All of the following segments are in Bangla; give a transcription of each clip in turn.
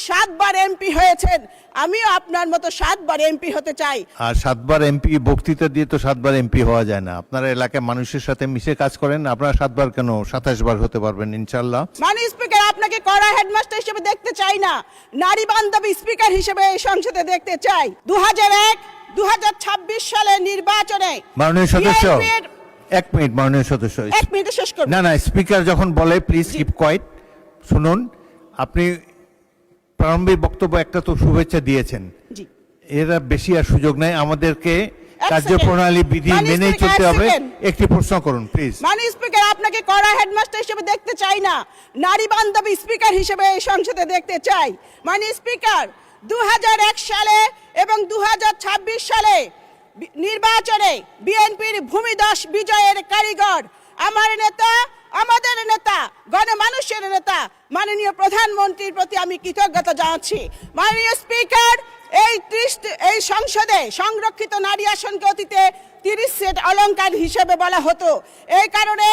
সাতবার এমপি হয়েছেন, আমিও আপনার মতো সাতবার এমপি হতে চাই। আর সাতবার এমপি বক্তৃতা দিয়ে তো সাতবার এমপি হওয়া যায় না। আপনারা এলাকায় মানুষের সাথে মিশে কাজ করেন, আপনারা সাতবার কেন 27 বার হতে পারবেন ইনশাল্লাহ। মাননীয় স্পিকার, আপনাকে কড়া হেডমাস্টার হিসেবে দেখতে চাই না, নারী বান্ধবী স্পিকার হিসেবে এই সংসদে দেখতে চাই। 2001-2026 সালে নির্বাচনে মাননীয় সদস্য, BNP-র 1 মিনিট মাননীয় সদস্য। 1 মিনিটে শেষ করব। না স্পিকার যখন বলে প্লিজ কিপ কোয়াইট। শুনুন, আপনি প্রারম্ভিক বক্তব্য একটা তো শুভেচ্ছা দিয়েছেন, জি, এরা বেশি আর সুযোগ নাই। আমাদেরকে এক কার্যপ্রণালী বিধি মাননীয় মেনে স্পিকার, চলতে এক হবে। সেকেন্ড। একটি প্রশ্ন করুন প্লিজ। মাননীয় স্পিকার, আপনাকে কড়া হেডমাস্টার হিসেবে দেখতে চাই না, নারী বান্ধবী স্পিকার হিসেবে এই সংসদে দেখতে চাই। মাননীয় স্পিকার, 2001 সালে এবং 2026 সালে নির্বাচনে বিএনপির ভূমিধস বিজয়ের কারিগর আমার নেতা, আমাদের নেতা, গণমানুষের নেতা মাননীয় প্রধানমন্ত্রীর প্রতি আমি কৃতজ্ঞতা জানাচ্ছি। মাননীয় স্পিকার, এই সংসদে সংরক্ষিত নারী আসনকে অতীতে 30 সেট অলংকার হিসেবে বলা হতো। এই কারণে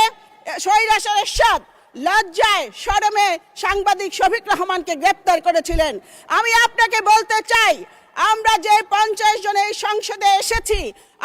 স্বৈরাচার এরশাদ লজ্জায় শরমে সাংবাদিক শফিক রহমানকে গ্রেপ্তার করেছিলেন। আমি আপনাকে বলতে চাই, আমরা যে 50 জন এই সংসদে এসেছি,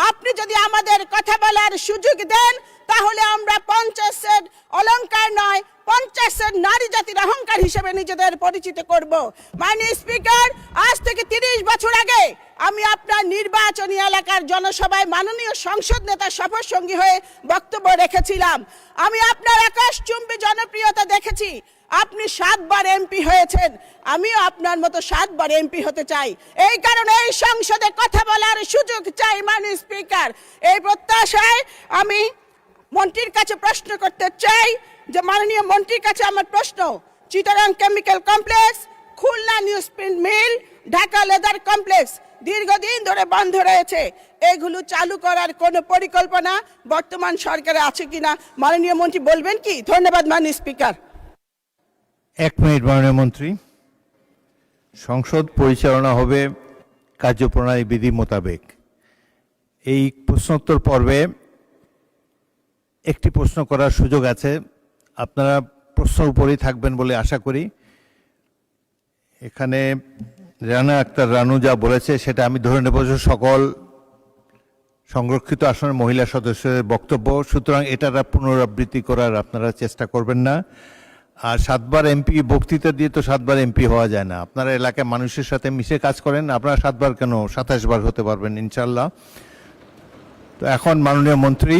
আপনি যদি আমাদের কথা বলার সুযোগ দেন তাহলে আমরা 50 সেট অলংকার নয়, 50 সেট নারী জাতির অহংকার হিসেবে নিজেদের পরিচিত করব। মাননীয় স্পিকার, আজ থেকে 30 বছর আগে আমি আপনার নির্বাচনী এলাকার জনসভায় মাননীয় সংসদ নেতার শপথ সঙ্গী হয়ে বক্তব্য রেখেছিলাম। আমি আপনার আকাশচুম্বী জনপ্রিয়তা দেখেছি। আপনি 7বার এমপি হয়েছেন, আমিও আপনার মতো 7বার এমপি হতে চাই। এই কারণে এই সংসদে কথা বলার সুযোগ চাই। মাননীয় স্পিকার, এই প্রত্যাশায় আমি মন্ত্রীর কাছে প্রশ্ন করতে চাই যে মাননীয় মন্ত্রীর কাছে আমার প্রশ্ন, Chittagong chemical complex, Khulna news print mill, Dhaka leather complex দীর্ঘদিন ধরে বন্ধ রয়েছে, এগুলো চালু করার কোনো পরিকল্পনা বর্তমান সরকারে আছে কিনা মাননীয় মন্ত্রী বলবেন কি? ধন্যবাদ মাননীয় স্পিকার। 1 মিনিট মাননীয় মন্ত্রী। সংসদ পরিচালনা হবে কার্যপ্রণালী বিধি মোতাবেক। এই প্রশ্নোত্তর পর্বে একটি প্রশ্ন করার সুযোগ আছে, আপনারা প্রশ্নের উপরেই থাকবেন বলে আশা করি। এখানে রানা আক্তার রানু যা বলেছে সেটা আমি ধরে নেব যে সকল সংরক্ষিত আসনের মহিলা সদস্যদের বক্তব্য, সুতরাং এটার পুনরাবৃত্তি করার আপনারা চেষ্টা করবেন না। আর 7বার এমপি বক্তৃতা দিয়ে তো 7বার এমপি হওয়া যায় না। আপনারা এলাকায় মানুষের সাথে মিশে কাজ করেন, আপনারা 7বার কেন 27 বার হতে পারবেন ইনশাল্লাহ। তো এখন মাননীয় মন্ত্রী